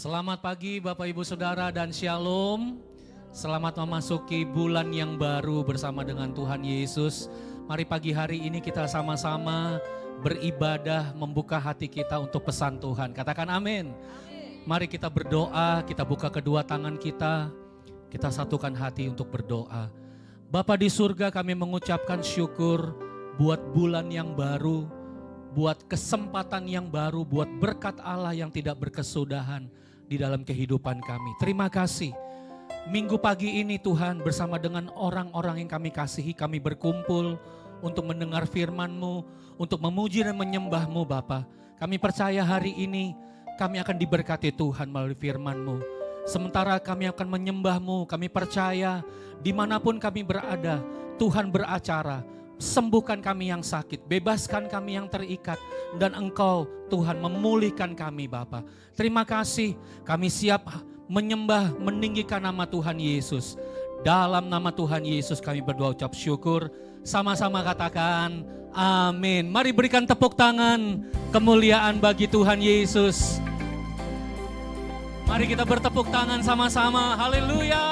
Selamat pagi Bapak Ibu Saudara dan Shalom. Selamat memasuki bulan yang baru bersama dengan Tuhan Yesus. Mari pagi hari ini kita sama-sama beribadah, membuka hati kita untuk pesan Tuhan. Katakan amin. Mari kita berdoa, kita buka kedua tangan kita satukan hati untuk berdoa. Bapa di surga, kami mengucapkan syukur buat bulan yang baru, buat kesempatan yang baru, buat berkat Allah yang tidak berkesudahan di dalam kehidupan kami. Terima kasih. Minggu pagi ini Tuhan bersama dengan orang-orang yang kami kasihi, kami berkumpul untuk mendengar firman-Mu, untuk memuji dan menyembah-Mu Bapa. Kami percaya hari ini kami akan diberkati Tuhan melalui firman-Mu. Sementara kami akan menyembah-Mu, kami percaya dimanapun kami berada, Tuhan beracara. Sembuhkan kami yang sakit, bebaskan kami yang terikat, dan Engkau Tuhan memulihkan kami Bapa. Terima kasih, kami siap menyembah, meninggikan nama Tuhan Yesus. Dalam nama Tuhan Yesus kami berdoa ucap syukur. Sama-sama katakan amin. Mari berikan tepuk tangan kemuliaan bagi Tuhan Yesus. Mari kita bertepuk tangan sama-sama, haleluya.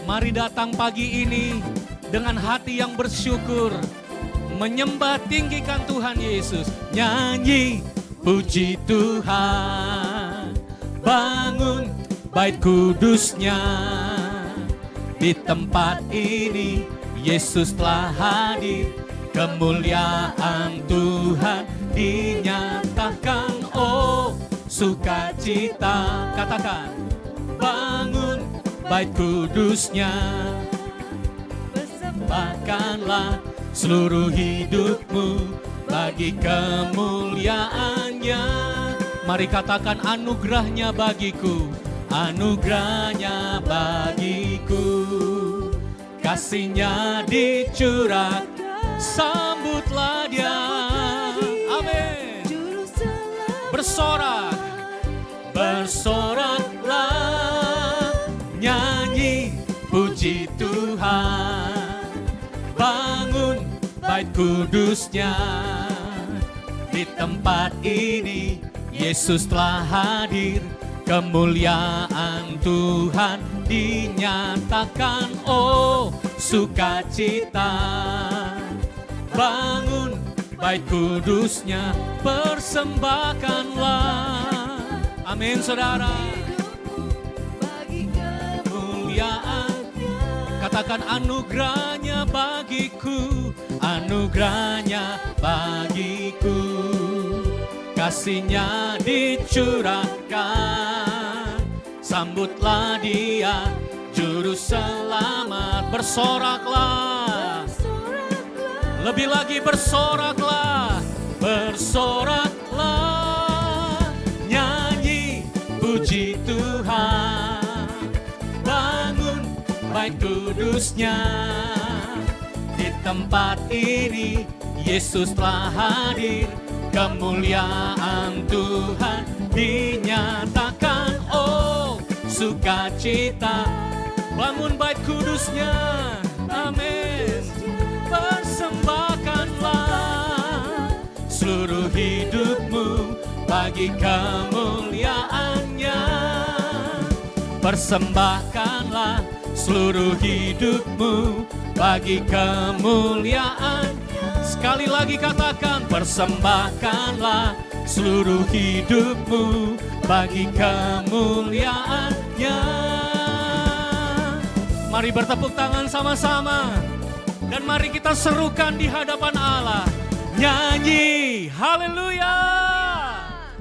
Mari datang pagi ini dengan hati yang bersyukur, menyembah tinggikan Tuhan Yesus. Nyanyi puji Tuhan, bangun bait kudus-Nya. Di tempat ini Yesus telah hadir, kemuliaan Tuhan dinyatakan. Oh sukacita, katakan bangun bait kudus-Nya. Bahkanlah seluruh hidupmu bagi kemuliaannya. Mari katakan anugerahnya bagiku, anugerahnya bagiku. Kasihnya dicurah, sambutlah dia. Amin. Bersorak, bersoraklah, nyanyi puji Tuhan. Bangun bait kudus-Nya. Di tempat ini Yesus telah hadir, kemuliaan Tuhan dinyatakan. Oh sukacita, bangun bait kudus-Nya, persembahkanlah. Amin saudara. Katakan anugerahnya bagiku, anugerahnya bagiku. Kasihnya dicurahkan, sambutlah dia, juru selamat. Bersoraklah, lebih lagi bersoraklah, bersoraklah, nyanyi puji Tuhan. Bangun bait kudus-Nya. Di tempat ini Yesus telah hadir, kemuliaan Tuhan dinyatakan. Oh sukacita, bangun bait kudus-Nya. Amin. Persembahkanlah seluruh hidupmu bagi kemuliaannya. Persembahkanlah seluruh hidupmu bagi kemuliaan. Sekali lagi katakan, persembahkanlah seluruh hidupmu bagi kemuliaannya. Mari bertepuk tangan sama-sama, dan mari kita serukan di hadapan Allah. Nyanyi, haleluya.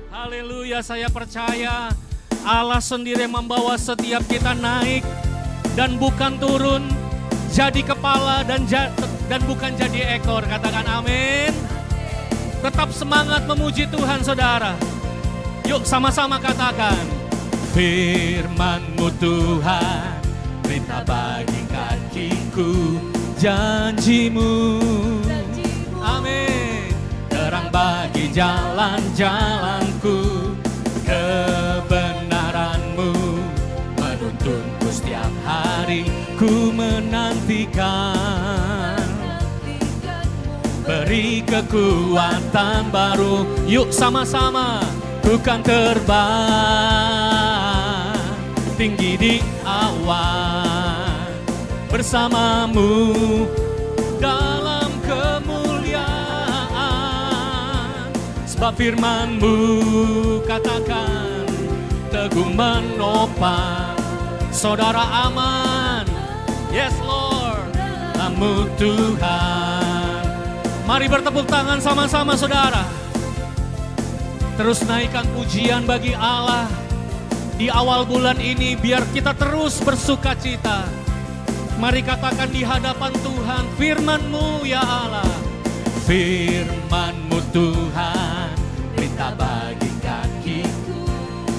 Haleluya, saya percaya Allah sendiri membawa setiap kita naik dan bukan turun, jadi kepala dan bukan jadi ekor. Katakan amin. Tetap semangat memuji Tuhan saudara. Yuk sama-sama katakan, firman-Mu Tuhan, perintah bagi kakiku, janji-Mu, amin. Terang bagi jalan-jalanku, kebenaran-Mu menuntunku setiap hari, ku menantikan. Beri kekuatan baru, yuk sama-sama. Ku ku kan terbang tinggi di awan bersamamu dalam kemuliaan. Sebab firman-Mu katakan teguh menopang saudara aman. Yes Lord, dalam-Mu Tuhan. Mari bertepuk tangan sama-sama saudara. Terus naikkan pujian bagi Allah di awal bulan ini, biar kita terus bersuka cita. Mari katakan di hadapan Tuhan, firman-Mu ya Allah. Firman-Mu Tuhan, berita bagi kakiku.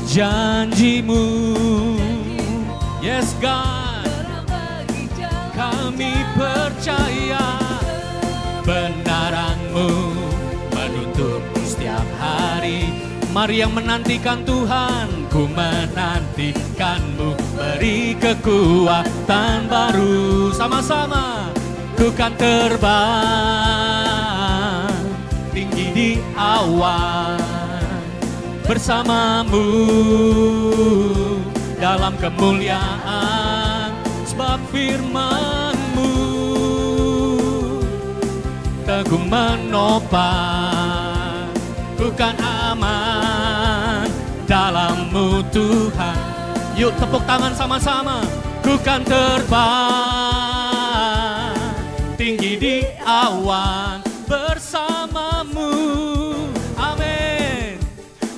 Janji-Mu, yes God, kami percaya. Kebenaran-Mu menuntunku setiap hari. Mari yang menantikan Tuhan, ku menantikan-Mu, beri kekuatan baru. Sama-sama, ku kan terbang tinggi di awan bersama-Mu dalam kemuliaan. Sebab firman-Mu teguh menopang, ku kan aman dalam-Mu Tuhan. Yuk tepuk tangan sama-sama. Ku kan terbang tinggi di awan bersama-Mu, amin,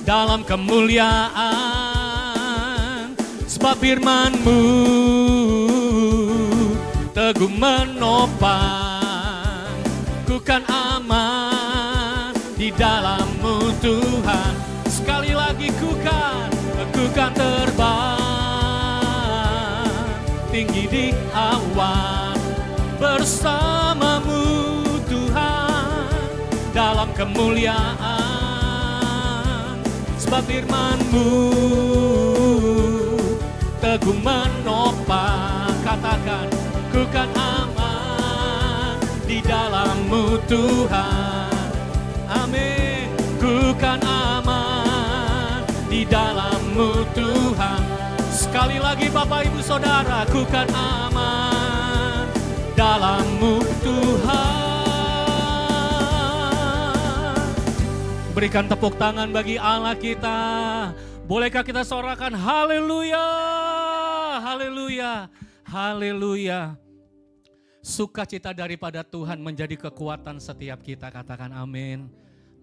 dalam kemuliaan. Sebab firman-Mu teguh menopang, ku kan aman di dalam-Mu Tuhan. Sekali lagi ku kan terbang tinggi di awan bersama-Mu Tuhan dalam kemuliaan. Sebab firman-Mu teguh menopang, katakan ku kan aman di dalam-Mu Tuhan, amin. Ku kan aman di dalam-Mu Tuhan. Sekali lagi Bapak Ibu Saudara, ku kan aman dalam-Mu Tuhan. Berikan tepuk tangan bagi Allah kita. Bolehkah kita sorakan haleluya, haleluya, haleluya. Sukacita daripada Tuhan menjadi kekuatan setiap kita, katakan amin.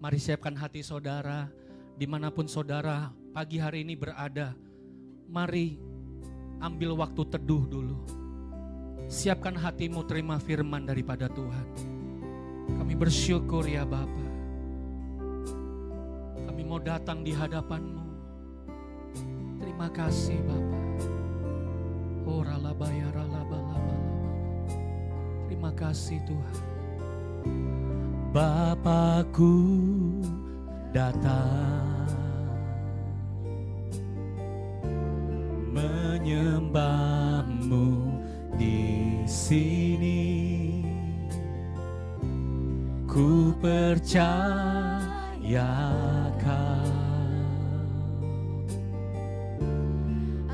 Mari siapkan hati saudara, dimanapun saudara pagi hari ini berada. Mari ambil waktu teduh dulu. Siapkan hatimu terima firman daripada Tuhan. Kami bersyukur ya Bapa. Kami mau datang di hadapan-Mu. Terima kasih Bapa. Oh ralabaya ralabalaba. Terima kasih Tuhan. Bapakku datang menyembah-Mu di sini. Ku percaya Kau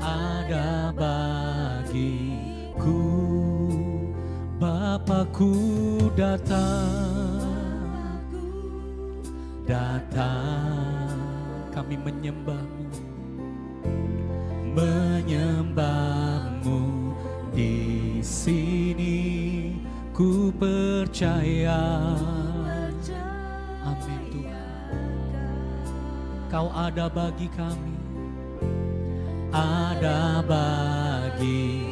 ada bagiku. Bapakku datang, kami menyembah-Mu, menyembah-Mu di sini. Ku percaya, amin Tuhan. Kau ada bagi kami, ada bagiku.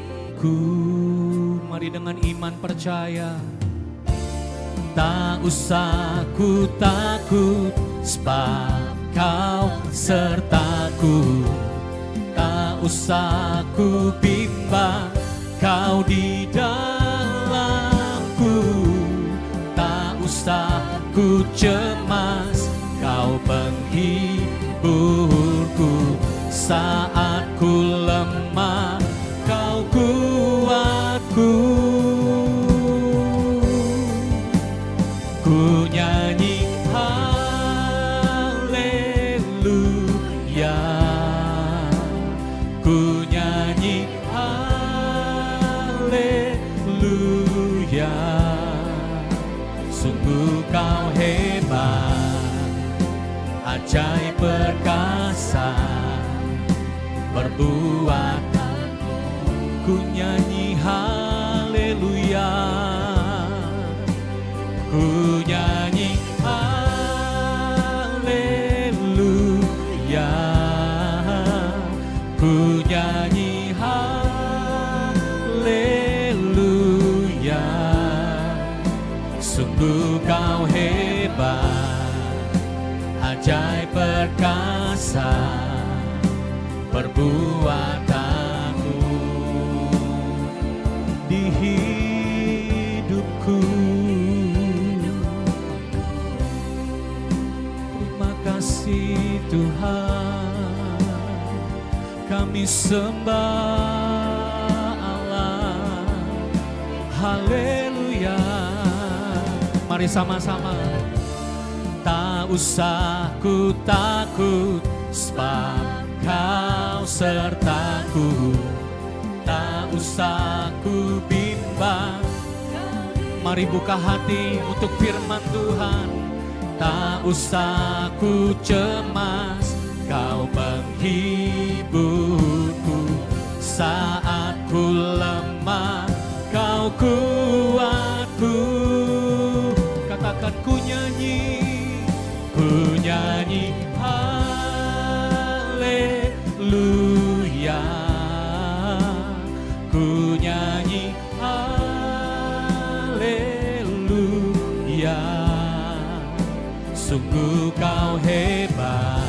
Mari dengan iman percaya. Tak usah ku takut, sebab Kau sertaku. Tak usah ku bimbang, Kau di dalamku. Tak usah ku cemas, Kau penghiburku. Saat ku lemah, Kau kuatku. Ku nyanyi haleluya, haleluya. Sungguh kau hebat, ajaib perkasa, perbuatanmu ku nyanyi haleluya. Ku nyanyi haleluya, ku nyanyi haleluya. Sungguh kau hebat, ajaib perkasa, perbuatanmu di hidupku. Terima kasih Tuhan, kami sembah Allah, haleluya. Mari sama-sama. Tak usah ku takut, sebab Kau sertaku. Tak usah ku bimbang. Mari buka hati untuk firman Tuhan. Tak usah ku cemas, Kau penghiburku. Saat ku lemah, Kau kuatku. Katakan ku nyanyi haleluya, ku nyanyi haleluya. Sungguh kau hebat,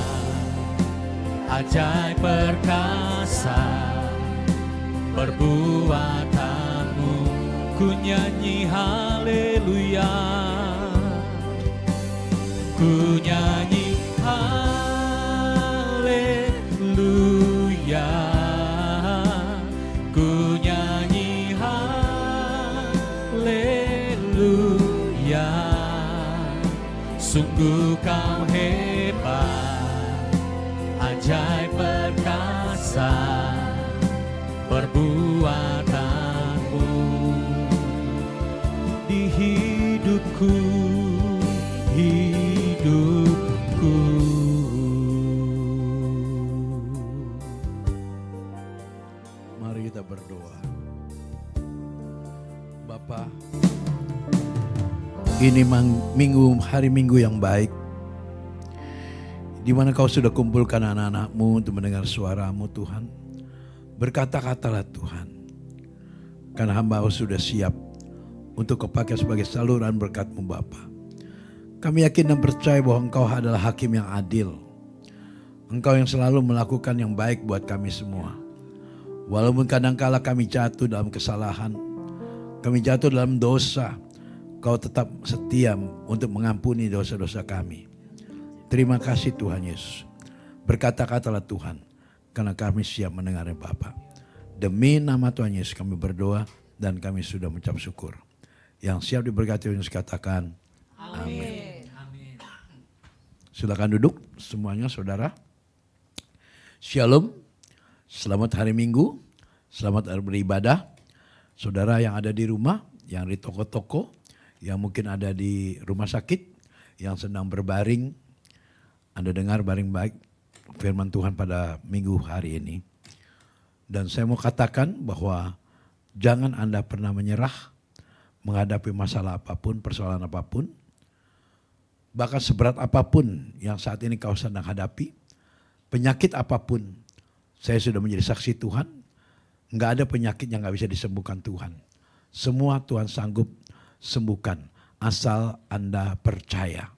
ajaib perkasa, perbuatanmu ku nyanyi haleluya. Ku nyanyi haleluya, ku nyanyi haleluya. Sungguh kau hebat, ajaib perkasa, perbuatanmu di hidupku. Mari kita berdoa. Bapa, ini hari Minggu yang baik, di mana Kau sudah kumpulkan anak-anak-Mu untuk mendengar suara-Mu Tuhan. Berkata-katalah Tuhan, karena hamba sudah siap untuk Kau pakai sebagai saluran berkat-Mu Bapa. Kami yakin dan percaya bahwa Engkau adalah hakim yang adil. Engkau yang selalu melakukan yang baik buat kami semua. Walaupun kadangkala kami jatuh dalam kesalahan, kami jatuh dalam dosa, Kau tetap setia untuk mengampuni dosa-dosa kami. Terima kasih Tuhan Yesus. Berkata-katalah Tuhan, karena kami siap mendengarnya Bapa. Demi nama Tuhan Yesus kami berdoa dan kami sudah mengucap syukur. Yang siap diberkati Yesus katakan, amin. Silakan duduk semuanya saudara. Shalom, selamat hari Minggu, selamat hari beribadah. Saudara yang ada di rumah, yang di toko-toko, yang mungkin ada di rumah sakit, yang sedang berbaring. Anda dengar baring baik firman Tuhan pada minggu hari ini. Dan saya mau katakan bahwa jangan Anda pernah menyerah menghadapi masalah apapun, persoalan apapun. Bahkan seberat apapun yang saat ini kau sedang hadapi, penyakit apapun, saya sudah menjadi saksi Tuhan, enggak ada penyakit yang enggak bisa disembuhkan Tuhan. Semua Tuhan sanggup sembuhkan, asal Anda percaya.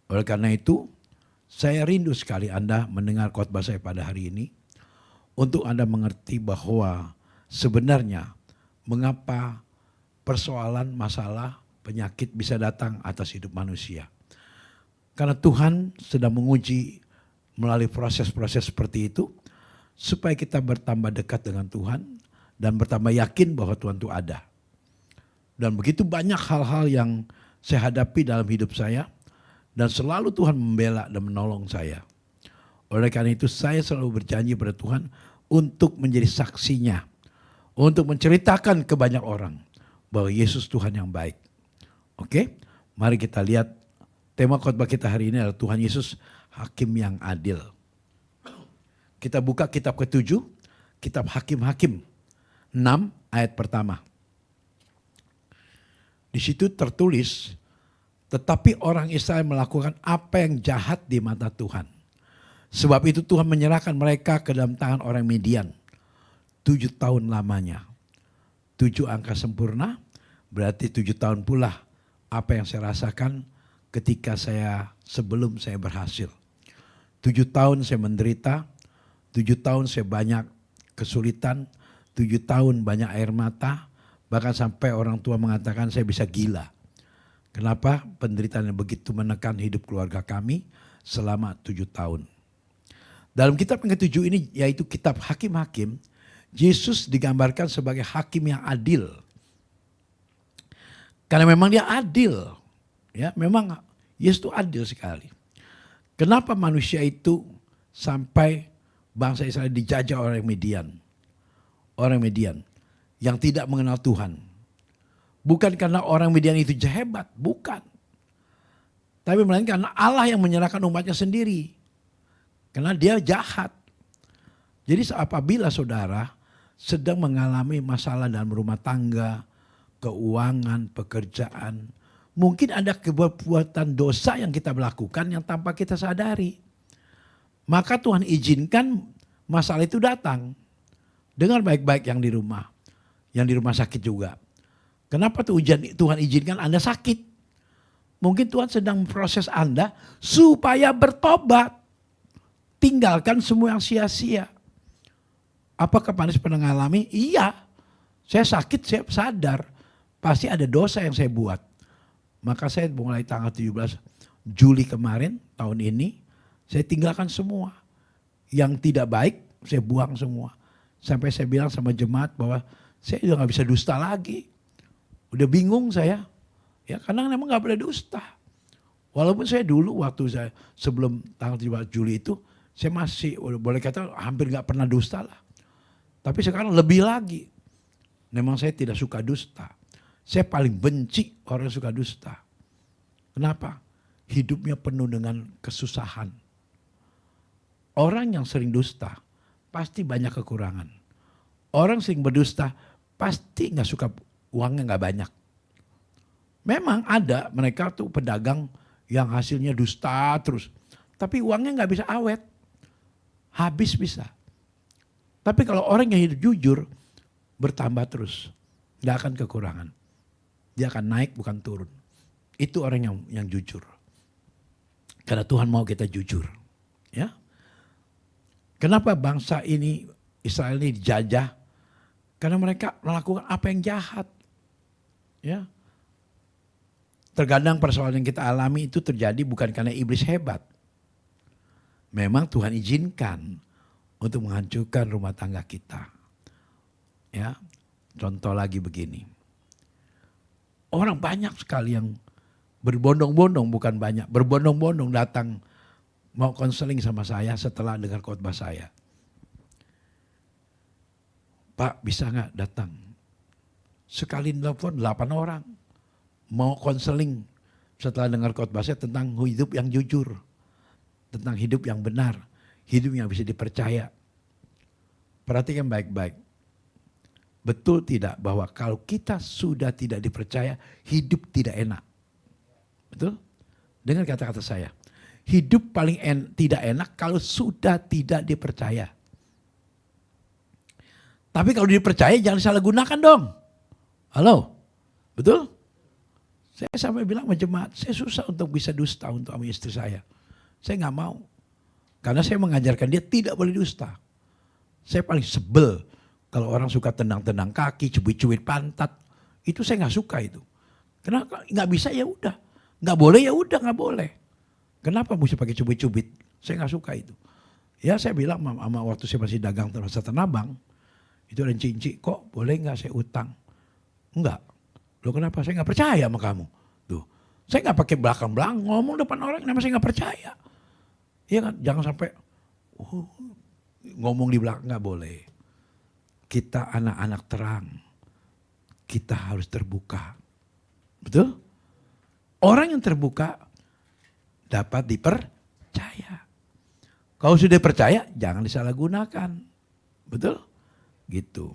Oleh karena itu, saya rindu sekali Anda mendengar khotbah saya pada hari ini, untuk Anda mengerti bahwa sebenarnya mengapa persoalan, masalah, penyakit bisa datang atas hidup manusia. Karena Tuhan sedang menguji melalui proses-proses seperti itu, supaya kita bertambah dekat dengan Tuhan dan bertambah yakin bahwa Tuhan itu ada. Dan begitu banyak hal-hal yang saya hadapi dalam hidup saya, dan selalu Tuhan membela dan menolong saya. Oleh karena itu saya selalu berjanji pada Tuhan untuk menjadi saksinya, untuk menceritakan ke banyak orang bahwa Yesus Tuhan yang baik. Oke, mari kita lihat tema khotbah kita hari ini adalah Tuhan Yesus Hakim yang adil. Kita buka kitab ke-7, kitab Hakim-Hakim 6 ayat pertama. Di situ tertulis, tetapi orang Israel melakukan apa yang jahat di mata Tuhan. Sebab itu Tuhan menyerahkan mereka ke dalam tangan orang Midian 7 tahun lamanya. 7 angka sempurna berarti 7 tahun pula apa yang saya rasakan ketika sebelum saya berhasil. 7 tahun saya menderita, 7 tahun saya banyak kesulitan, 7 tahun banyak air mata, bahkan sampai orang tua mengatakan saya bisa gila. Kenapa? Penderitaan yang begitu menekan hidup keluarga kami selama 7 tahun. Dalam kitab yang ke-7 ini yaitu kitab Hakim-Hakim, Yesus digambarkan sebagai hakim yang adil. Karena memang dia adil. Ya, memang Yesus itu adil sekali. Kenapa manusia itu sampai bangsa Israel dijajah orang Midian? Orang Midian yang tidak mengenal Tuhan. Bukan karena orang Midian itu hebat, bukan. Tapi melainkan karena Allah yang menyerahkan umatnya sendiri. Karena dia jahat. Jadi apabila saudara sedang mengalami masalah dalam rumah tangga, keuangan, pekerjaan, mungkin ada perbuatan dosa yang kita melakukan yang tanpa kita sadari. Maka Tuhan izinkan masalah itu datang. Dengar baik-baik yang di rumah sakit juga. Kenapa Tuhan izinkan Anda sakit? Mungkin Tuhan sedang memproses Anda supaya bertobat. Tinggalkan semua yang sia-sia. Apakah Panis pernah mengalami? Iya. Saya sakit, saya sadar. Pasti ada dosa yang saya buat. Maka saya mulai tanggal 17 Juli kemarin, tahun ini, saya tinggalkan semua. Yang tidak baik, saya buang semua. Sampai saya bilang sama jemaat bahwa saya udah gak bisa dusta lagi. Udah bingung saya. Ya karena memang gak boleh dusta. Walaupun saya dulu waktu saya sebelum tanggal 17 Juli itu, saya masih boleh kata hampir gak pernah dusta lah. Tapi sekarang lebih lagi. Memang saya tidak suka dusta. Saya paling benci orang yang suka dusta. Kenapa? Hidupnya penuh dengan kesusahan. Orang yang sering dusta pasti banyak kekurangan. Orang sering berdusta pasti gak suka uangnya gak banyak. Memang ada mereka tuh pedagang yang hasilnya dusta terus. Tapi uangnya gak bisa awet. Habis bisa. Tapi kalau orang yang hidup jujur, bertambah terus. Gak akan kekurangan. Dia akan naik bukan turun. Itu orang yang jujur. Karena Tuhan mau kita jujur. Ya. Kenapa bangsa ini, Israel ini dijajah? Karena mereka melakukan apa yang jahat. Ya. Terkadang persoalan yang kita alami itu terjadi bukan karena iblis hebat. Memang Tuhan izinkan untuk menghancurkan rumah tangga kita. Ya, contoh lagi begini. Orang banyak sekali yang berbondong-bondong, bukan banyak, berbondong-bondong datang mau konseling sama saya setelah dengar khotbah saya. Pak, bisa nggak datang? Sekali telepon 8 orang mau konseling setelah dengar khotbah saya tentang hidup yang jujur. Tentang hidup yang benar, hidup yang bisa dipercaya. Perhatikan baik-baik. Betul tidak bahwa kalau kita sudah tidak dipercaya, hidup tidak enak. Betul? Dengar kata-kata saya. Hidup paling tidak enak kalau sudah tidak dipercaya. Tapi kalau dipercaya jangan salah gunakan dong. Halo? Betul? Saya sampai bilang sama jemaat, saya susah untuk bisa dusta untuk sama istri saya. Saya gak mau. Karena saya mengajarkan dia tidak boleh dusta. Saya paling sebel kalau orang suka tendang-tendang kaki, cubit-cubit pantat. Itu saya gak suka itu. Kenapa? Gak bisa ya udah. Gak boleh ya udah gak boleh. Kenapa mesti pakai cubit-cubit? Saya gak suka itu. Ya saya bilang sama waktu saya masih dagang terasa Tanah Abang. Itu ada cincin, kok boleh gak saya utang? Enggak. Loh kenapa? Saya gak percaya sama kamu. Tuh. Saya gak pakai belakang-belakang ngomong depan orang, kenapa saya gak percaya? Iya kan, jangan sampai ngomong di belakang, nggak boleh. kita anak-anak terang. Kita harus terbuka. Betul? Orang yang terbuka dapat dipercaya. Kalau sudah percaya, jangan disalahgunakan. Betul? Gitu.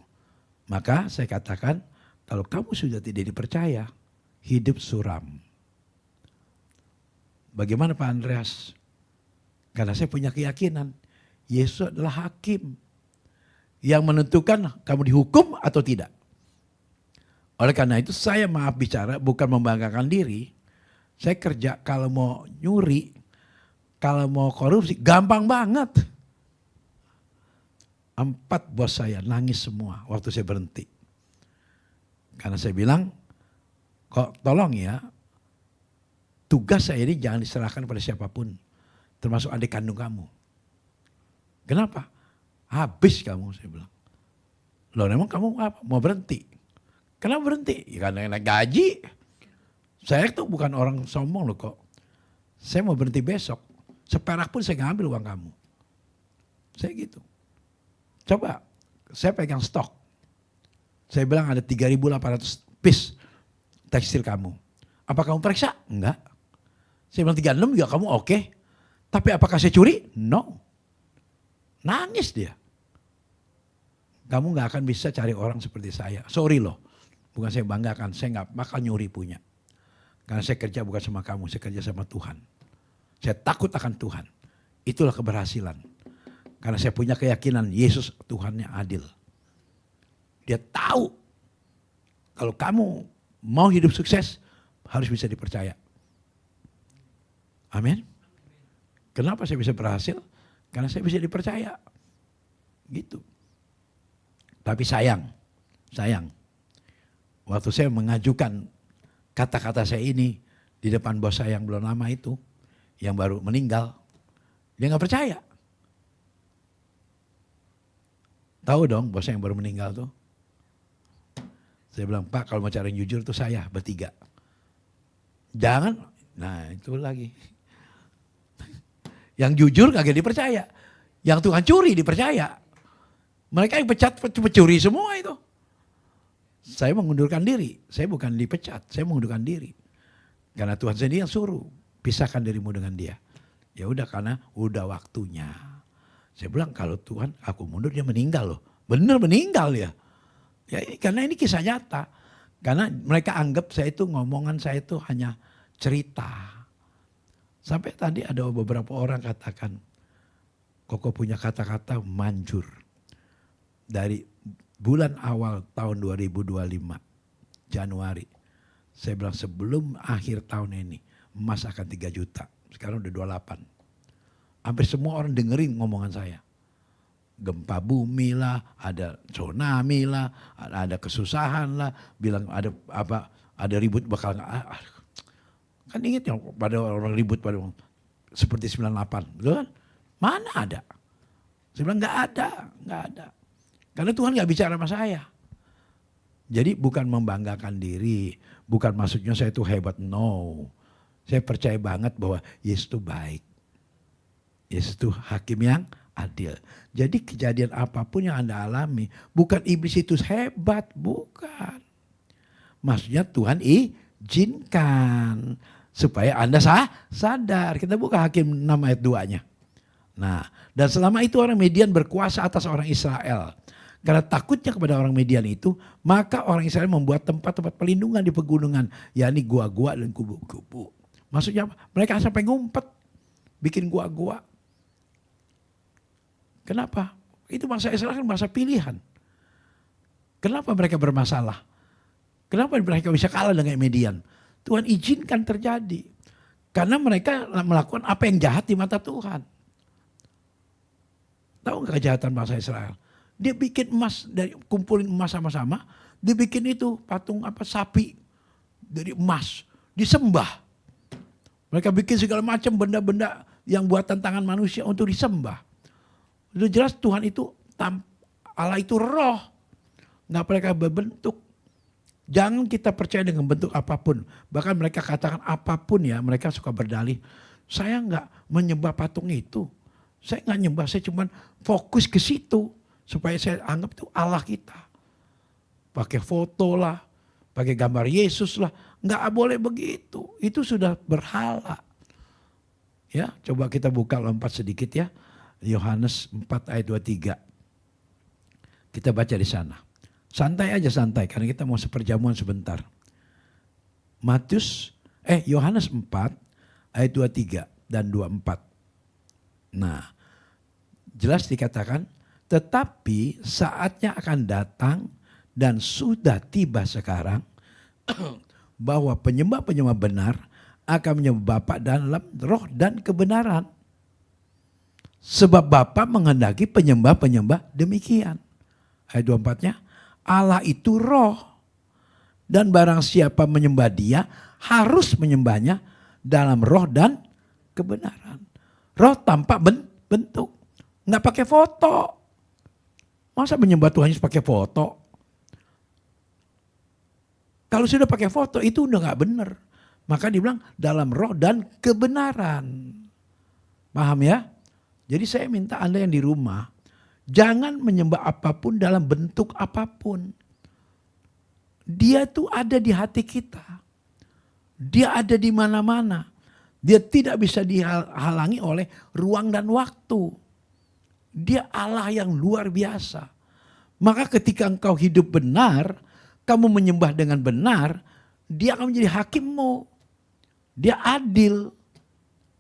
Maka saya katakan, kalau kamu sudah tidak dipercaya, hidup suram. Bagaimana Pak Andreas? Karena saya punya keyakinan, Yesus adalah hakim yang menentukan kamu dihukum atau tidak. Oleh karena itu saya maaf bicara bukan membanggakan diri. Saya kerja kalau mau nyuri, kalau mau korupsi gampang banget. 4 bos saya nangis semua waktu saya berhenti. Karena saya bilang, kok tolong ya, tugas saya ini jangan diserahkan pada siapapun. Termasuk adik kandung kamu. Kenapa? Habis kamu, saya bilang. Loh emang kamu apa? Mau berhenti? Kenapa berhenti? Ya karena naik gaji. Saya tuh bukan orang sombong loh kok. Saya mau berhenti besok. Seperak pun saya ngambil uang kamu. Saya gitu. Coba, saya pegang stok. Saya bilang ada 3.800 piece tekstil kamu. Apa kamu periksa? Enggak. Saya bilang 36 juga kamu oke. Tapi apakah saya curi? No. Nangis dia. Kamu gak akan bisa cari orang seperti saya. Sorry loh. Bukan saya banggakan, saya gak bakal nyuri punya. Karena saya kerja bukan sama kamu, saya kerja sama Tuhan. Saya takut akan Tuhan. Itulah keberhasilan. Karena saya punya keyakinan Yesus Tuhan yang adil. Dia tahu kalau kamu mau hidup sukses harus bisa dipercaya. Amin. Kenapa saya bisa berhasil? Karena saya bisa dipercaya. Gitu. Tapi sayang. Waktu saya mengajukan kata-kata saya ini di depan bos saya yang belum lama itu, yang baru meninggal, dia nggak percaya. Tahu dong bos saya yang baru meninggal tuh. Saya bilang, Pak kalau mau cari yang jujur tuh saya bertiga. Jangan, nah itu lagi. Yang jujur kagak dipercaya. Yang Tuhan curi dipercaya. Mereka yang pecat pencuri semua itu. Saya mengundurkan diri. Saya bukan dipecat, saya mengundurkan diri. Karena Tuhan sendiri yang suruh. Pisahkan dirimu dengan dia. Ya udah karena udah waktunya. Saya bilang kalau Tuhan aku mundur dia meninggal loh. Bener meninggal ya. Ya karena ini kisah nyata. Karena mereka anggap saya itu ngomongan saya itu hanya cerita. Sampai tadi ada beberapa orang katakan, Koko punya kata-kata manjur. Dari bulan awal tahun 2025, Januari. Saya bilang sebelum akhir tahun ini, emas akan 3 juta. Sekarang udah 28. Hampir semua orang dengerin ngomongan saya. Gempa bumi lah, ada tsunami lah, ada kesusahan lah, bilang ada apa, ada ribut bakal kan ingat ya pada orang ribut pada seperti 98, betul kan? Mana ada? Saya bilang nggak ada. Karena Tuhan nggak bicara sama saya. Jadi bukan membanggakan diri, bukan maksudnya saya itu hebat, no. Saya percaya banget bahwa Yesus itu baik. Yesus itu hakim yang adil. Jadi kejadian apapun yang Anda alami, bukan iblis itu hebat, bukan. Maksudnya Tuhan izinkan supaya Anda sadar. Kita buka Hakim 6 ayat 2-nya. Nah, dan selama itu orang Midian berkuasa atas orang Israel. Karena takutnya kepada orang Midian itu, maka orang Israel membuat tempat-tempat pelindungan di pegunungan, yakni gua-gua dan kubu-kubu. Maksudnya apa? Mereka sampai ngumpet, bikin gua-gua. Kenapa? Itu bangsa Israel kan bangsa pilihan. Kenapa mereka bermasalah? Kenapa mereka bisa kalah dengan Midian? Tuhan izinkan terjadi. Karena mereka melakukan apa yang jahat di mata Tuhan. Tahu nggak kejahatan bangsa Israel? Dia bikin emas, dari kumpulin emas sama-sama, dia bikin itu patung apa sapi dari emas, disembah. Mereka bikin segala macam benda-benda yang buatan tangan manusia untuk disembah. Itu jelas Tuhan itu, Allah itu roh, nggak mereka berbentuk. Jangan kita percaya dengan bentuk apapun. Bahkan mereka katakan apapun ya, mereka suka berdalih. Saya nggak menyembah patung itu. Saya nggak nyembah, saya cuma fokus ke situ. supaya saya anggap itu Allah kita. Pakai foto lah, pakai gambar Yesus lah. Nggak boleh begitu. Itu sudah berhala. Ya, coba kita buka lompat sedikit ya. Yohanes 4 ayat 23. Kita baca di sana. Santai aja santai karena kita mau seperjamuan sebentar. Yohanes 4 ayat 23 dan 24. Nah, jelas dikatakan, tetapi saatnya akan datang dan sudah tiba sekarang bahwa penyembah-penyembah benar akan menyembah Bapa dalam roh dan kebenaran. Sebab Bapa menghendaki penyembah-penyembah demikian. Ayat 24-nya, Allah itu roh. Dan barang siapa menyembah dia harus menyembahnya dalam roh dan kebenaran. Roh tanpa bentuk. Nggak pakai foto. Masa menyembah Tuhan Yesus pakai foto? Kalau sudah pakai foto itu udah nggak benar. Maka dibilang dalam roh dan kebenaran. Paham ya? Jadi saya minta Anda yang di rumah, jangan menyembah apapun dalam bentuk apapun. Dia tuh ada di hati kita. Dia ada di mana-mana. Dia tidak bisa dihalangi oleh ruang dan waktu. Dia Allah yang luar biasa. Maka ketika engkau hidup benar, kamu menyembah dengan benar, dia akan menjadi hakimmu. Dia adil.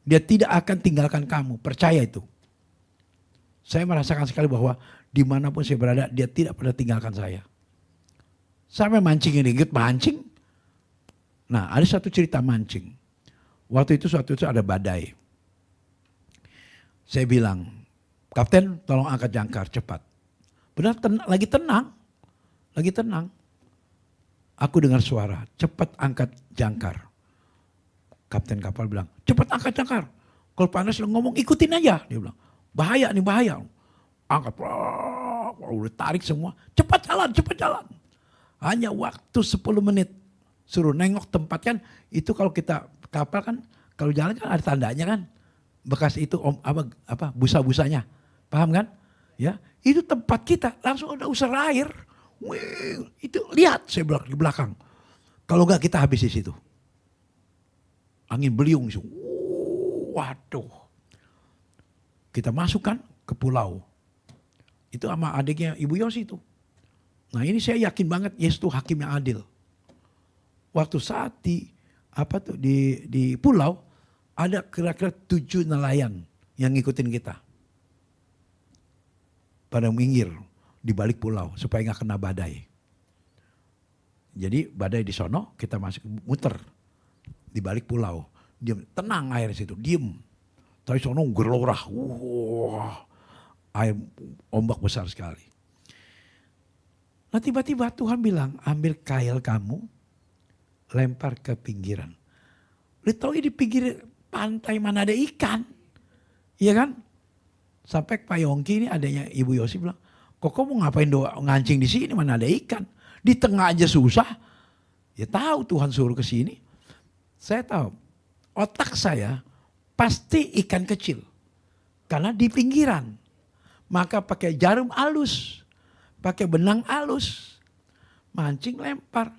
Dia tidak akan tinggalkan kamu. Percaya itu. Saya merasakan sekali bahwa dimanapun saya berada, dia tidak pernah tinggalkan saya. Sampai mancing ini, mancing. Nah, ada satu cerita mancing. Waktu itu suatu itu ada badai. Saya bilang, Kapten tolong angkat jangkar cepat. Benar lagi tenang. Lagi tenang. Aku dengar suara, cepat angkat jangkar. Kapten kapal bilang, cepat angkat jangkar. Kalau panas ngomong ikutin aja. Dia bilang, bahaya nih bahaya. Angkat, udah tarik semua. Cepat jalan, cepat jalan. Hanya waktu 10 menit. Suruh nengok tempat kan. Itu kalau kita kapal kan, kalau jalan kan ada tandanya kan. Bekas itu busa-busanya. Paham kan? Ya, itu tempat kita. Langsung ada usar air. Wih, itu lihat saya bilang di belakang. Kalau enggak kita habis di situ. Angin beliung. Waduh. Kita masukkan ke pulau. Itu sama adiknya Ibu Yosi itu. Nah ini saya yakin banget Yesus itu hakim yang adil. Waktu saat di pulau ada kira-kira 7 nelayan yang ngikutin kita. Pada minggir di balik pulau supaya nggak kena badai. Jadi badai di sono kita masuk muter di balik pulau. Diam, tenang air di situ, diem. Tapi sono gelorah, air ombak besar sekali. Nah tiba-tiba Tuhan bilang, ambil kail kamu, lempar ke pinggiran. Lihat tahu di pinggir pantai mana ada ikan, iya kan? Sampai Pak Yongki ini adanya Ibu Yosi bilang, kok mau ngapain ngancing di sini mana ada ikan? Di tengah aja susah. Ya tahu Tuhan suruh ke sini. Saya tahu, otak saya pasti ikan kecil. Karena di pinggiran. Maka pakai jarum halus. Pakai benang halus. Mancing lempar.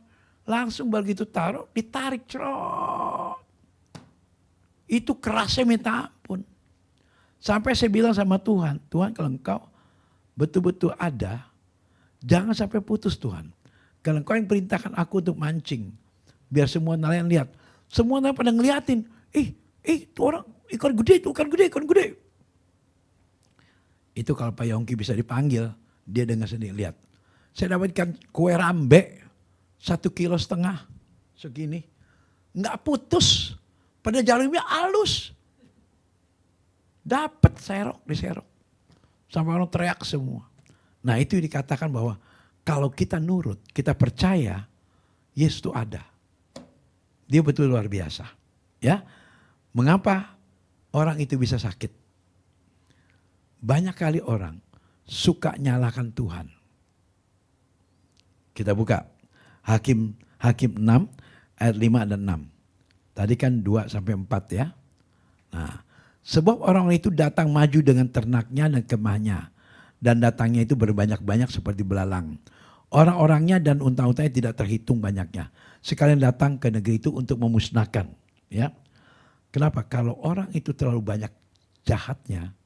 Langsung begitu taruh ditarik cerot. Itu kerasnya minta ampun. Sampai saya bilang sama Tuhan. Tuhan kalau engkau betul-betul ada. Jangan sampai putus Tuhan. Kalau engkau yang perintahkan aku untuk mancing. Biar semua nelayan lihat. Semua nelayan pada ngeliatin. Itu orang ikan gede, itu ikan gede, ikan gede. Itu kalau Pak Yongki bisa dipanggil, dia dengar sendiri, lihat. Saya dapatkan kue rambe, 1,5 kilo, segini. Nggak putus, pada jalurnya halus. Dapat diserok. Sampai orang teriak semua. Nah itu dikatakan bahwa kalau kita nurut, kita percaya, Yesus itu ada. Dia betul luar biasa. Ya, mengapa orang itu bisa sakit? Banyak kali orang suka nyalakan Tuhan. Kita buka Hakim 6 ayat 5 dan 6. Tadi kan 2 sampai 4 ya. Nah, sebab orang itu datang maju dengan ternaknya dan kemahnya. dan datangnya itu berbanyak-banyak seperti belalang. Orang-orangnya dan unta-untanya tidak terhitung banyaknya. Sekalian datang ke negeri itu untuk memusnahkan. Ya, kenapa? Kalau orang itu terlalu banyak jahatnya,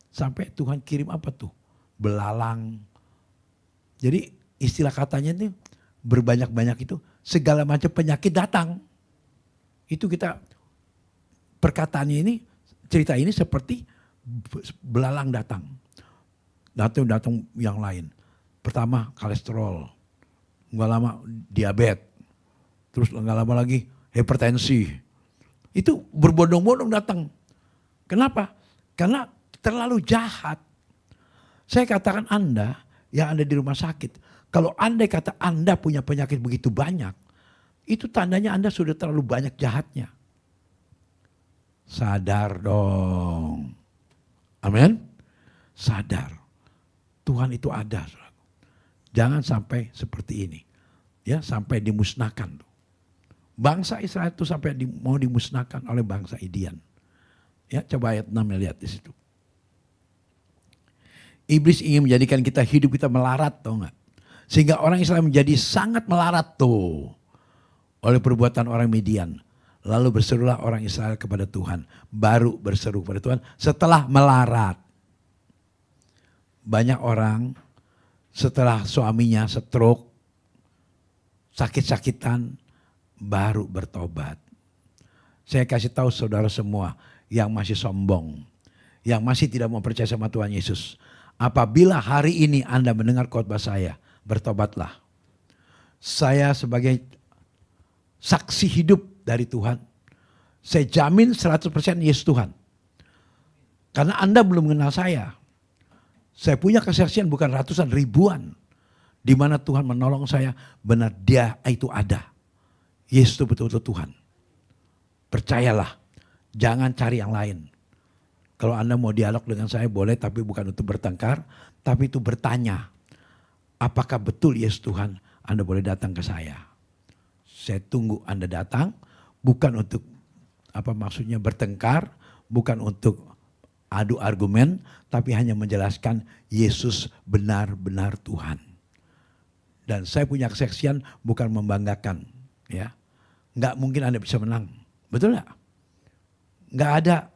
sampai Tuhan kirim apa tuh? Belalang. Jadi istilah katanya itu berbanyak-banyak itu segala macam penyakit datang. Itu kita perkataannya ini, cerita ini seperti belalang datang. Datang yang lain. Pertama kolesterol, nggak lama diabetes, terus nggak lama lagi hipertensi. Itu berbondong-bondong datang. Kenapa? Karena terlalu jahat. Saya katakan Anda yang ada di rumah sakit, kalau Anda kata Anda punya penyakit begitu banyak, itu tandanya Anda sudah terlalu banyak jahatnya. Sadar dong. Amin. Sadar. Tuhan itu ada. Jangan sampai seperti ini. Ya, sampai dimusnahkan. Bangsa Israel itu sampai mau dimusnahkan oleh bangsa Midian. Ya, coba ayat 6 lihat di situ. Iblis ingin menjadikan kita hidup kita melarat, tau enggak? Sehingga orang Israel menjadi sangat melarat tuh oleh perbuatan orang Midian. Lalu berserulah orang Israel kepada Tuhan. Baru berseru kepada Tuhan setelah melarat. Banyak orang setelah suaminya stroke, sakit-sakitan, baru bertobat. Saya kasih tahu saudara semua yang masih sombong, yang masih tidak mau percaya sama Tuhan Yesus. Apabila hari ini Anda mendengar khotbah saya, bertobatlah. Saya sebagai saksi hidup dari Tuhan, saya jamin 100% Yesus Tuhan. Karena Anda belum mengenal saya. Saya punya kesaksian bukan ratusan, ribuan. Di mana Tuhan menolong saya, benar dia itu ada. Yesus itu betul-betul Tuhan. Percayalah, jangan cari yang lain. Kalau Anda mau dialog dengan saya boleh, tapi bukan untuk bertengkar, tapi itu bertanya. Apakah betul Yesus Tuhan? Anda boleh datang ke saya. Saya tunggu Anda datang, bukan untuk maksudnya bertengkar, bukan untuk adu argumen, tapi hanya menjelaskan Yesus benar-benar Tuhan. Dan saya punya kesaksian bukan membanggakan, ya. Nggak mungkin Anda bisa menang, betul nggak? Nggak ada,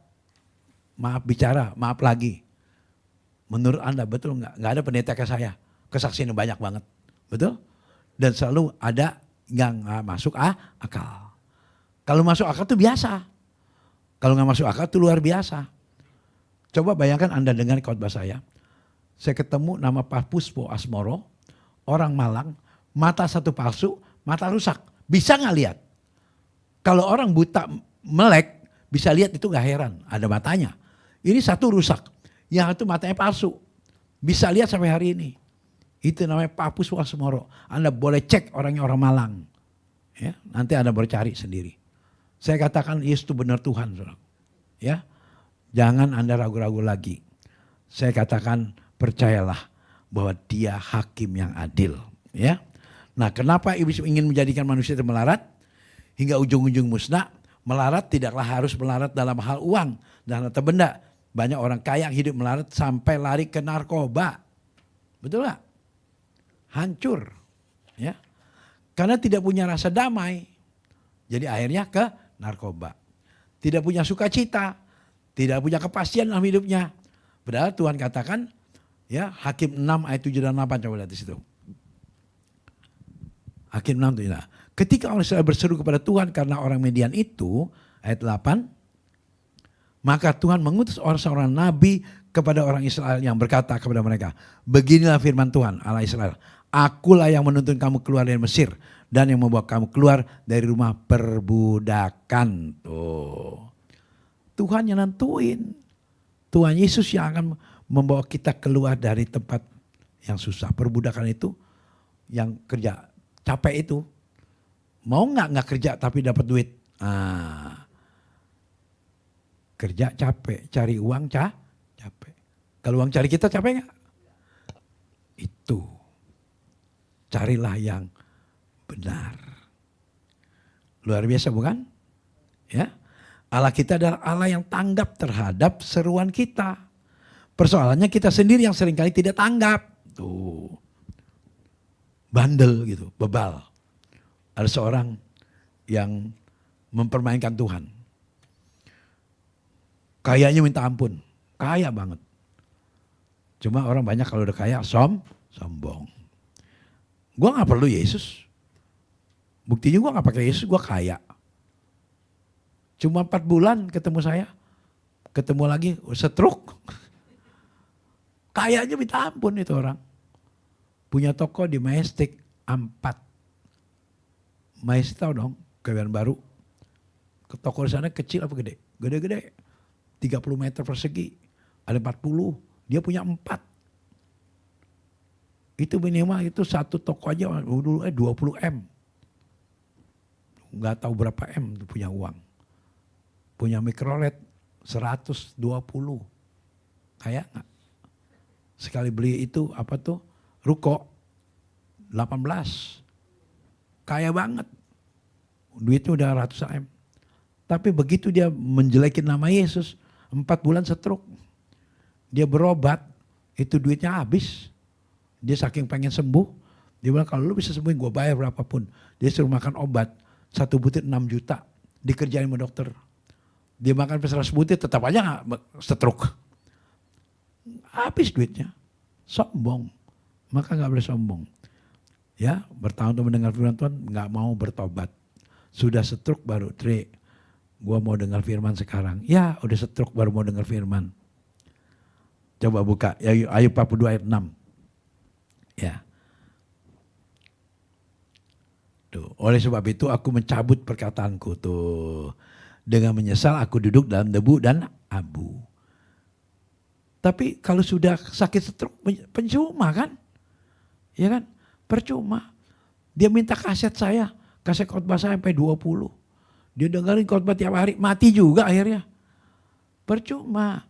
maaf bicara, maaf lagi. Menurut Anda betul nggak? Nggak ada pendeta kayak saya, kesaksian banyak banget, betul? Dan selalu ada yang nggak masuk akal. Kalau masuk akal itu biasa, kalau nggak masuk akal itu luar biasa. Coba bayangkan Anda dengar khotbah saya. Saya ketemu nama Pak Puspo Asmoro, orang Malang, mata satu palsu, mata rusak. Bisa nggak lihat? Kalau orang buta melek, bisa lihat itu nggak heran, ada matanya. Ini satu rusak, yang itu matanya palsu. Bisa lihat sampai hari ini. Itu namanya Pak Puspo Asmoro. Anda boleh cek orangnya orang Malang. Ya, nanti Anda boleh cari sendiri. Saya katakan Yesus itu benar Tuhan. Ya. Jangan Anda ragu-ragu lagi. Saya katakan percayalah bahwa dia hakim yang adil. Ya. Nah, kenapa iblis ingin menjadikan manusia itu melarat? Hingga ujung-ujung musnah. Melarat tidaklah harus melarat dalam hal uang dan harta benda. Banyak orang kaya yang hidup melarat sampai lari ke narkoba. Betul gak? Hancur. Ya. Karena tidak punya rasa damai. Jadi akhirnya ke narkoba. Tidak punya sukacita. Tidak punya kepastian dalam hidupnya. Padahal Tuhan katakan, ya Hakim 6 ayat 7 dan 8, coba lihat di situ. Hakim 6 7. Ketika orang Israel berseru kepada Tuhan karena orang Midian itu, ayat 8, maka Tuhan mengutus seorang nabi kepada orang Israel yang berkata kepada mereka, beginilah firman Tuhan Allah Israel, akulah yang menuntun kamu keluar dari Mesir dan yang membawa kamu keluar dari rumah perbudakan. Tuh. Tuhan yang nentuin. Tuhan Yesus yang akan membawa kita keluar dari tempat yang susah. Perbudakan itu yang kerja capek itu. Mau nggak kerja tapi dapat duit? Kerja capek, cari uang capek. Kalau uang cari kita capek nggak? Itu. Carilah yang benar. Luar biasa bukan? Ya. Allah kita adalah Allah yang tanggap terhadap seruan kita. Persoalannya kita sendiri yang seringkali tidak tanggap. Tuh. Bandel gitu, bebal. Ada seorang yang mempermainkan Tuhan. Kayanya minta ampun, kaya banget. Cuma orang banyak kalau udah kaya sombong. Gue gak perlu Yesus. Buktinya gue gak pakai Yesus, gue kaya. Cuma 4 bulan ketemu saya. Ketemu lagi, stroke. Kayaknya minta ampun itu orang. Punya toko di Majestic 4. Majestic tahu dong, Kebayoran Baru. Toko di sana kecil apa gede? Gede-gede. 30 meter persegi. Ada 40. Dia punya 4. Itu minimal itu satu toko aja dulu 20 M. Nggak tahu berapa M itu punya uang. Punya mikrolet 120. Kayak nggak? Sekali beli itu apa tuh? Ruko 18. Kaya banget. Duitnya udah ratusan M. Tapi begitu dia menjelekin nama Yesus, 4 bulan stroke. Dia berobat, itu duitnya habis. Dia saking pengen sembuh, dia bilang kalau lu bisa sembuhin gue bayar berapapun. Dia suruh makan obat, 1 butir 6 juta. Dikerjain sama dokter. Dia makan 100 butir tetap aja gak stroke. Habis duitnya. Sombong. Maka gak boleh sombong. Ya, bertahun-tahun mendengar firman Tuhan gak mau bertobat. Sudah stroke baru, Tri, gue mau dengar firman sekarang. Ya udah stroke baru mau dengar firman. Coba buka Ayub 42 ayat 6. Ya. Tuh, oleh sebab itu aku mencabut perkataanku tuh. Dengan menyesal aku duduk dalam debu dan abu. Tapi kalau sudah sakit stroke percuma kan? Ya kan? Percuma. Dia minta kaset saya. Kaset khotbah saya sampai 20. Dia dengerin khotbah tiap hari. Mati juga akhirnya. Percuma.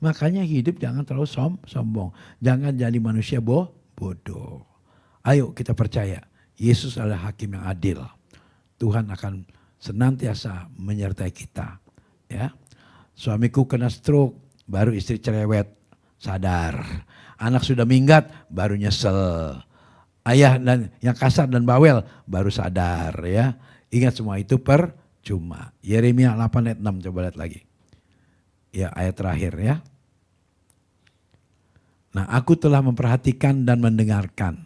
Makanya hidup jangan terlalu sombong. Jangan jadi manusia bodoh. Ayo kita percaya. Yesus adalah hakim yang adil. Tuhan akan senantiasa menyertai kita. Ya, suamiku kena stroke, baru istri cerewet, sadar. Anak sudah minggat, baru nyesel. Ayah dan yang kasar dan bawel, baru sadar. Ya, ingat semua itu percuma. Yeremia 8 ayat 6, coba lihat lagi. Ya, ayat terakhir ya. Nah, aku telah memperhatikan dan mendengarkan.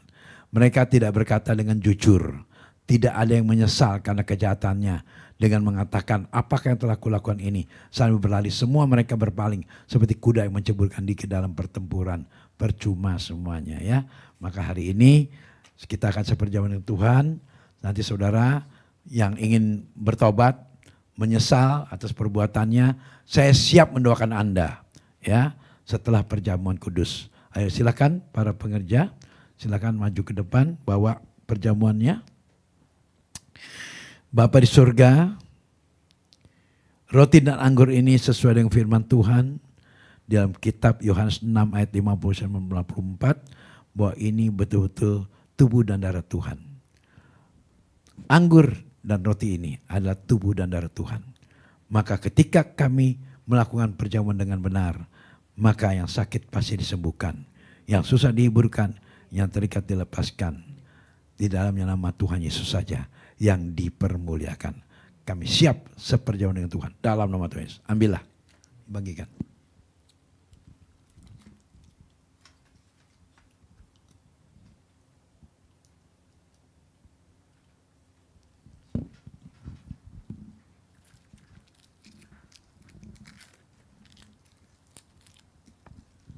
Mereka tidak berkata dengan jujur. Tidak ada yang menyesal karena kejahatannya. Dengan mengatakan, apakah yang telah kulakukan ini? Sambil berlari, semua mereka berpaling. Seperti kuda yang menceburkan diri ke dalam pertempuran. Percuma semuanya ya. Maka hari ini kita akan seperjaman dengan Tuhan. Nanti saudara yang ingin bertobat, menyesal atas perbuatannya, saya siap mendoakan Anda. Ya, setelah perjamuan kudus. Ayo silakan para pengerja, silakan maju ke depan, bawa perjamuannya. Bapa di surga, roti dan anggur ini sesuai dengan firman Tuhan dalam kitab Yohanes 6 ayat 50-54 bahwa ini betul-betul tubuh dan darah Tuhan. Anggur dan roti ini adalah tubuh dan darah Tuhan. Maka ketika kami melakukan perjamuan dengan benar, maka yang sakit pasti disembuhkan, yang susah dihiburkan, yang terikat dilepaskan. Di dalamnya nama Tuhan Yesus saja yang dipermuliakan. Kami siap seperjamuan dengan Tuhan dalam nama Tuhan Yesus. Ambillah, bagikan.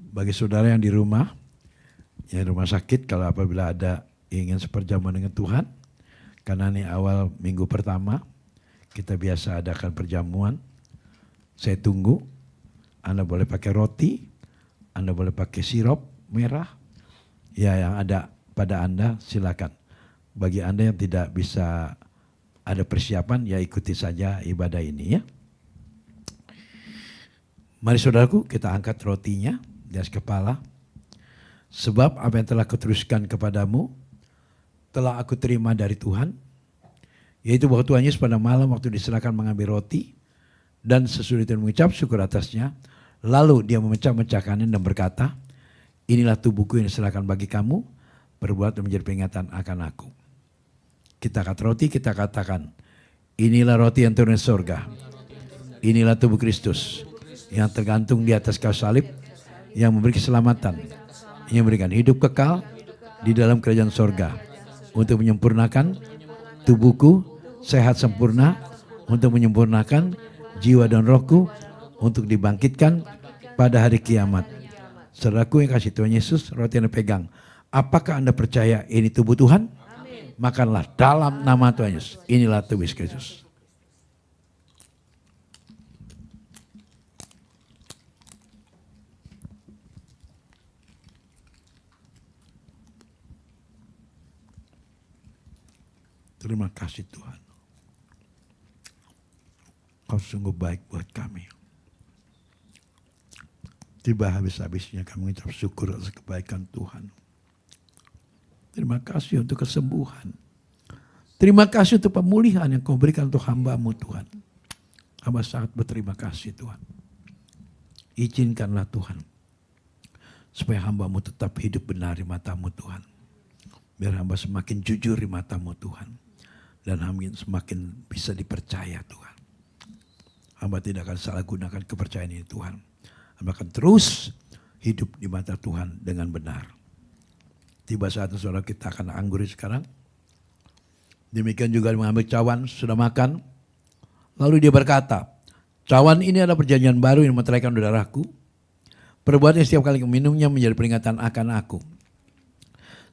Bagi saudara yang di rumah sakit, kalau apabila ada ingin seperjamuan dengan Tuhan, karena ini awal minggu pertama, kita biasa adakan perjamuan. Saya tunggu, Anda boleh pakai roti, Anda boleh pakai sirup merah, ya yang ada pada Anda silakan. Bagi Anda yang tidak bisa ada persiapan, ya ikuti saja ibadah ini ya. Mari saudaraku, kita angkat rotinya di atas kepala. Sebab apa yang telah kuteruskan kepadamu, telah aku terima dari Tuhan. Yaitu bahwa Tuhan Yesus pada malam waktu diserahkan mengambil roti. Dan sesudah itu mengucap syukur atasnya. Lalu dia memecah-mecahkannya dan berkata, inilah tubuhku yang diserahkan bagi kamu, berbuat dan menjadi peringatan akan aku. Kita angkat roti, kita katakan, inilah roti yang turun dari surga. Inilah tubuh Kristus yang tergantung di atas kayu salib, yang memberi keselamatan, yang memberikan hidup kekal di dalam kerajaan surga, untuk menyempurnakan tubuhku sehat sempurna, untuk menyempurnakan jiwa dan rohku, untuk dibangkitkan pada hari kiamat. Saudaraku yang kasih Tuhan Yesus, roti yang dipegang, apakah Anda percaya ini tubuh Tuhan? Makanlah dalam nama Tuhan Yesus. Inilah tubuh Kristus. Terima kasih Tuhan. Kau sungguh baik buat kami. Tiba habis-habisnya kami mengucap syukur atas kebaikan Tuhan. Terima kasih untuk kesembuhan. Terima kasih untuk pemulihan yang kau berikan untuk hamba-Mu Tuhan. Hamba sangat berterima kasih Tuhan. Izinkanlah Tuhan, supaya hamba-Mu tetap hidup benar di mata-Mu Tuhan. Biar hamba semakin jujur di mata-Mu Tuhan. Dan hamba semakin bisa dipercaya Tuhan. Hamba tidak akan salah gunakan kepercayaan ini Tuhan. Hamba akan terus hidup di mata Tuhan dengan benar. Tiba saatnya saudara kita akan anggur sekarang. Demikian juga mengambil cawan, sudah makan. Lalu dia berkata, cawan ini adalah perjanjian baru yang meteraikan darahku. Perbuatan setiap kali kau minumnya menjadi peringatan akan aku.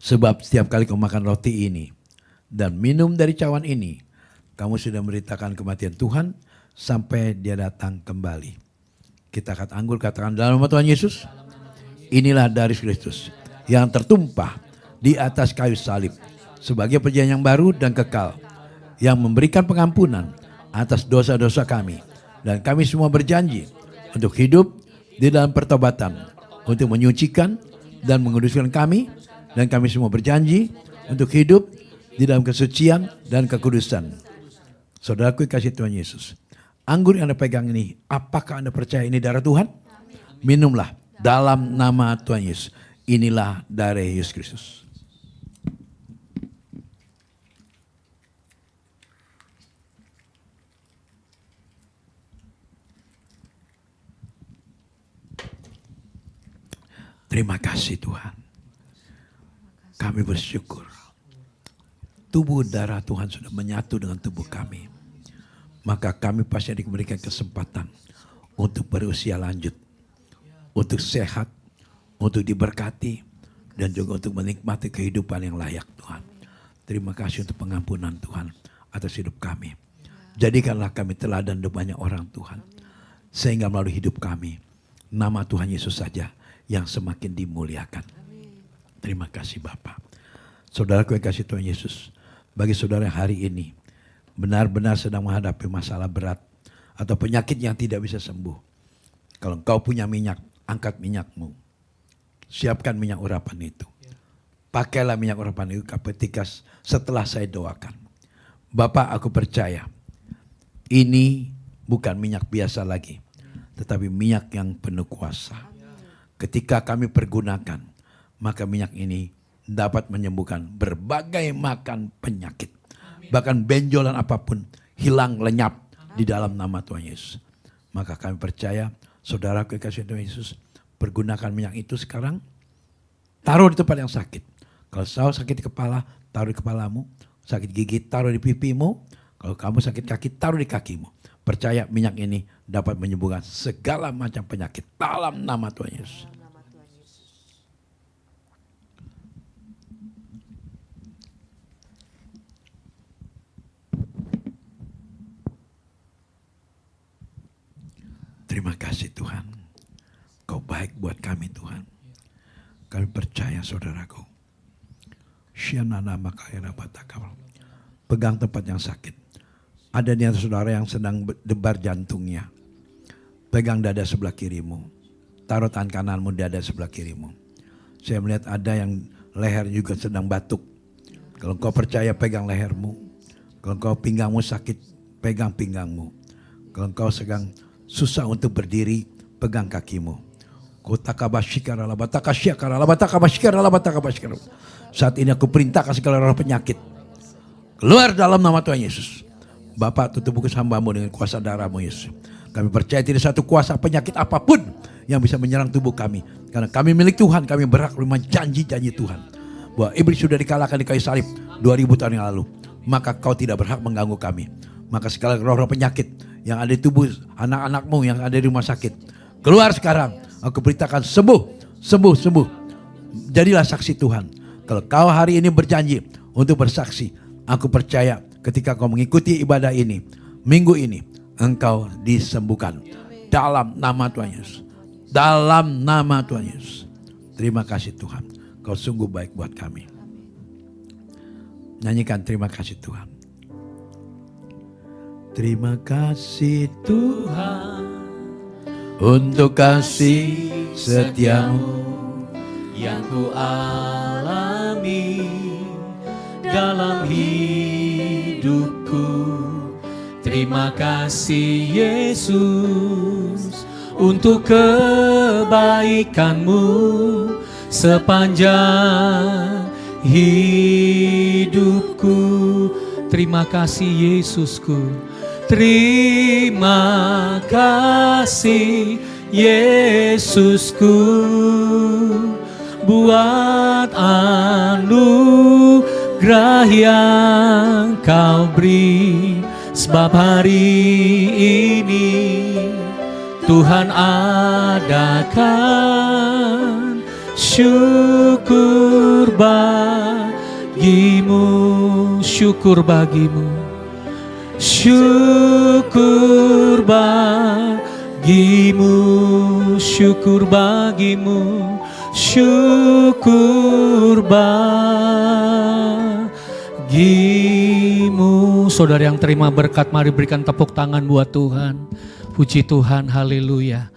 Sebab setiap kali kau makan roti ini dan minum dari cawan ini, kamu sudah memberitakan kematian Tuhan sampai dia datang kembali. Kita angkat anggur, katakan dalam nama Tuhan Yesus, inilah darah Kristus yang tertumpah di atas kayu salib sebagai perjanjian yang baru dan kekal, yang memberikan pengampunan atas dosa-dosa kami. Dan kami semua berjanji untuk hidup di dalam pertobatan, untuk menyucikan dan menguduskan kami. Dan kami semua berjanji untuk hidup di dalam kesucian dan kekudusan. Saudaraku kasih Tuhan Yesus, anggur yang Anda pegang ini, apakah Anda percaya ini darah Tuhan? Minumlah dalam nama Tuhan Yesus. Inilah darah Yesus Kristus. Terima kasih Tuhan. Kami bersyukur. Tubuh darah Tuhan sudah menyatu dengan tubuh kami. Maka kami pasti diberikan kesempatan untuk berusia lanjut. Untuk sehat, untuk diberkati, dan juga untuk menikmati kehidupan yang layak Tuhan. Terima kasih untuk pengampunan Tuhan atas hidup kami. Jadikanlah kami teladan untuk banyak orang Tuhan. Sehingga melalui hidup kami, nama Tuhan Yesus saja yang semakin dimuliakan. Terima kasih Bapa. Saudaraku yang kasih Tuhan Yesus, bagi saudara hari ini benar-benar sedang menghadapi masalah berat atau penyakit yang tidak bisa sembuh. Kalau engkau punya minyak, angkat minyakmu. Siapkan minyak urapan itu. Pakailah minyak urapan itu ketika setelah saya doakan. Bapak, aku percaya ini bukan minyak biasa lagi, tetapi minyak yang penuh kuasa. Ketika kami pergunakan, maka minyak ini dapat menyembuhkan berbagai macam penyakit. Bahkan benjolan apapun hilang lenyap di dalam nama Tuhan Yesus. Maka kami percaya, saudara kekasih Tuhan Yesus, pergunakan minyak itu sekarang. Taruh di tempat yang sakit. Kalau kau sakit di kepala, taruh di kepalamu. Sakit gigi, taruh di pipimu. Kalau kamu sakit kaki, taruh di kakimu. Percaya minyak ini dapat menyembuhkan segala macam penyakit dalam nama Tuhan Yesus. Terima kasih Tuhan. Kau baik buat kami Tuhan. Kami percaya saudaraku. Pegang tempat yang sakit. Ada di antara saudara yang sedang debar jantungnya. Pegang dada sebelah kirimu. Taruh tangan kananmu di dada sebelah kirimu. Saya melihat ada yang leher juga sedang batuk. Kalau kau percaya pegang lehermu. Kalau kau pinggangmu sakit, pegang pinggangmu. Kalau kau sedang susah untuk berdiri, pegang kakimu. Saat ini aku perintahkan segala roh penyakit keluar dalam nama Tuhan Yesus. Bapak, tutup buku hamba-Mu dengan kuasa darah-Mu Yesus. Kami percaya tidak satu kuasa penyakit apapun yang bisa menyerang tubuh kami. Karena kami milik Tuhan, kami berhak menerima janji-janji Tuhan. Bahwa iblis sudah dikalahkan di kayu salib 2000 tahun yang lalu. Maka kau tidak berhak mengganggu kami. Maka segala roh-roh penyakit yang ada di tubuh anak-anak-Mu yang ada di rumah sakit, keluar sekarang. Aku beritakan sembuh, sembuh, sembuh. Jadilah saksi Tuhan. Kalau kau hari ini berjanji untuk bersaksi, aku percaya ketika kau mengikuti ibadah ini, minggu ini, engkau disembuhkan. Dalam nama Tuhan Yesus. Dalam nama Tuhan Yesus. Terima kasih Tuhan. Kau sungguh baik buat kami. Nyanyikan terima kasih Tuhan. Terima kasih Tuhan untuk kasih setiamu yang ku alami dalam hidupku. Terima kasih Yesus untuk kebaikan-Mu sepanjang hidupku. Terima kasih Yesusku. Terima kasih Yesusku buat anugerah yang Kau beri. Sebab hari ini Tuhan adakan syukur bagimu, syukur bagimu, syukur bagimu, syukur bagimu, syukur bagimu. Saudara yang terima berkat, mari berikan tepuk tangan buat Tuhan. Puji Tuhan, haleluya.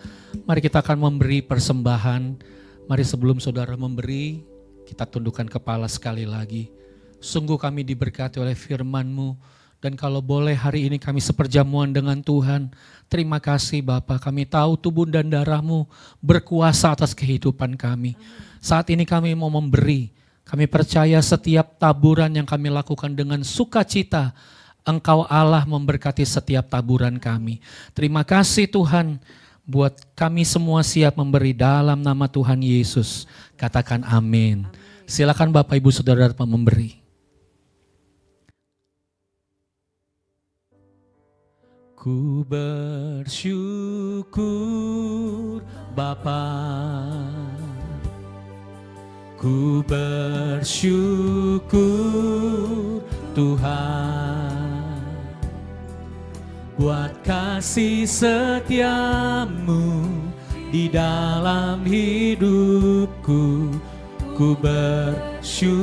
Mari kita akan memberi persembahan. Mari sebelum saudara memberi, kita tundukkan kepala sekali lagi. Sungguh kami diberkati oleh firman-Mu. Dan kalau boleh hari ini kami seperjamuan dengan Tuhan. Terima kasih Bapa, kami tahu tubuh dan darah-Mu berkuasa atas kehidupan kami. Saat ini kami mau memberi. Kami percaya setiap taburan yang kami lakukan dengan sukacita, Engkau Allah memberkati setiap taburan kami. Terima kasih Tuhan, buat kami semua siap memberi dalam nama Tuhan Yesus. Katakan amin. Silakan Bapak Ibu Saudara memberi. Ku bersyukur Bapa, ku bersyukur Tuhan, buat kasih setiamu di dalam hidupku. Ku bersyukur,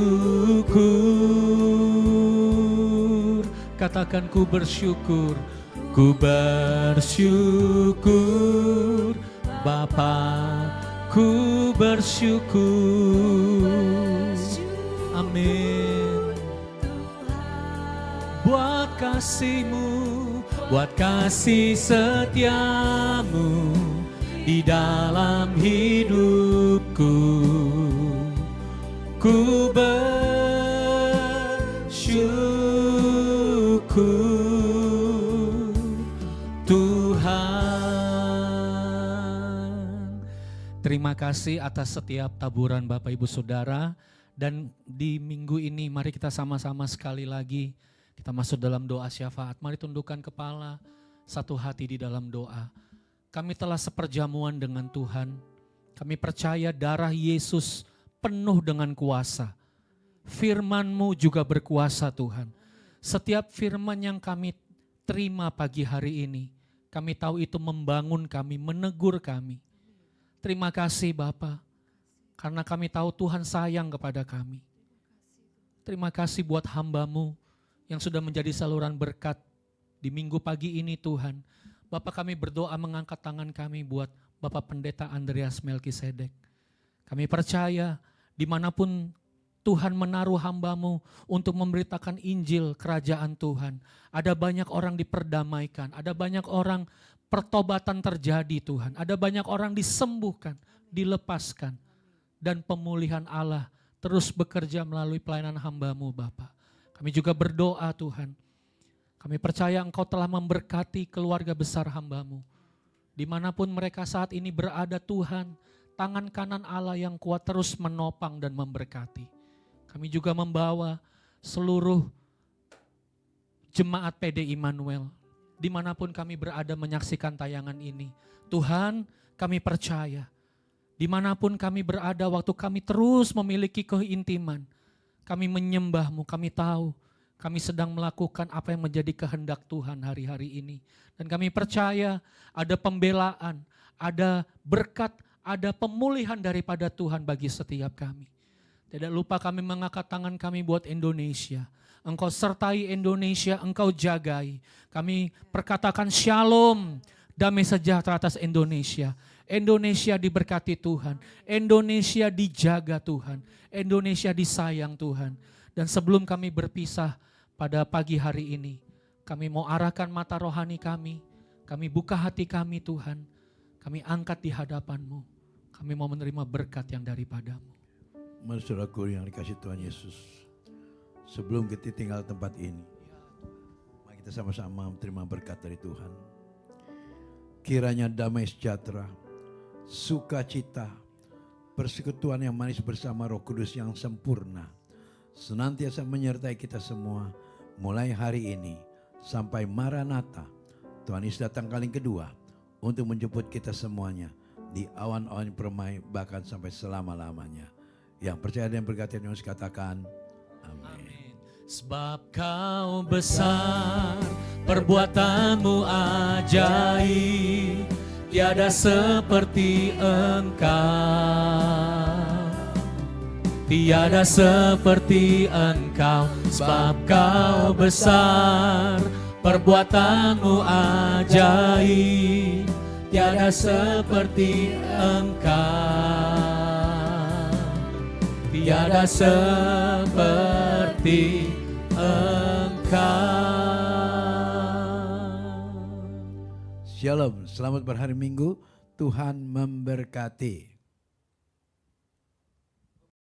katakan ku bersyukur. Ku bersyukur Bapa, ku bersyukur. Amin. Buat kasih-Mu, buat kasih setiamu di dalam hidupku. Ku bersyukur Tuhan. Terima kasih atas setiap taburan Bapak Ibu Saudara. Dan di minggu ini mari kita sama-sama sekali lagi kita masuk dalam doa syafaat. Mari tundukkan kepala, satu hati di dalam doa. Kami telah seperjamuan dengan Tuhan. Kami percaya darah Yesus penuh dengan kuasa. Firman-Mu juga berkuasa Tuhan. Setiap firman yang kami terima pagi hari ini, kami tahu itu membangun kami, menegur kami. Terima kasih Bapa, karena kami tahu Tuhan sayang kepada kami. Terima kasih buat hamba-Mu yang sudah menjadi saluran berkat di minggu pagi ini Tuhan. Bapak, kami berdoa mengangkat tangan kami buat Bapak Pendeta Andreas Melkisedek. Kami percaya dimanapun Tuhan menaruh hamba-Mu untuk memberitakan Injil kerajaan Tuhan. Ada banyak orang diperdamaikan, ada banyak orang pertobatan terjadi Tuhan. Ada banyak orang disembuhkan, dilepaskan. Dan pemulihan Allah terus bekerja melalui pelayanan hamba-Mu Bapa. Kami juga berdoa Tuhan. Kami percaya Engkau telah memberkati keluarga besar hamba-Mu. Dimanapun mereka saat ini berada Tuhan, tangan kanan Allah yang kuat terus menopang dan memberkati. Kami juga membawa seluruh jemaat PD Immanuel, dimanapun kami berada menyaksikan tayangan ini. Tuhan, kami percaya, dimanapun kami berada waktu kami terus memiliki keintiman, kami menyembah-Mu, kami tahu kami sedang melakukan apa yang menjadi kehendak Tuhan hari-hari ini. Dan kami percaya ada pembelaan, ada berkat, ada pemulihan daripada Tuhan bagi setiap kami. Tidak lupa kami mengangkat tangan kami buat Indonesia. Engkau sertai Indonesia, Engkau jagai. Kami perkatakan shalom, damai sejahtera atas Indonesia. Indonesia diberkati Tuhan. Indonesia dijaga Tuhan. Indonesia disayang Tuhan. Dan sebelum kami berpisah pada pagi hari ini, kami mau arahkan mata rohani kami. Kami buka hati kami Tuhan. Kami angkat di hadapan-Mu. Kami mau menerima berkat yang daripada-Mu. Saudaraku yang dikasih Tuhan Yesus, sebelum kita tinggal tempat ini, mari kita sama-sama menerima berkat dari Tuhan. Kiranya damai sejahtera, sukacita, persekutuan yang manis bersama Roh Kudus yang sempurna senantiasa menyertai kita semua mulai hari ini sampai Maranatha. Tuhan Yesus datang kali kedua untuk menjemput kita semuanya di awan-awan permai bahkan sampai selama-lamanya. Yang percaya dan berkata Yesus katakan amin. Sebab Kau besar, perbuatan-Mu ajaib, tiada seperti Engkau. Tiada seperti Engkau, sebab Kau besar, perbuatan-Mu ajaib, tiada seperti Engkau. Tiada seperti Engkau. Shalom, selamat berhari Minggu, Tuhan memberkati.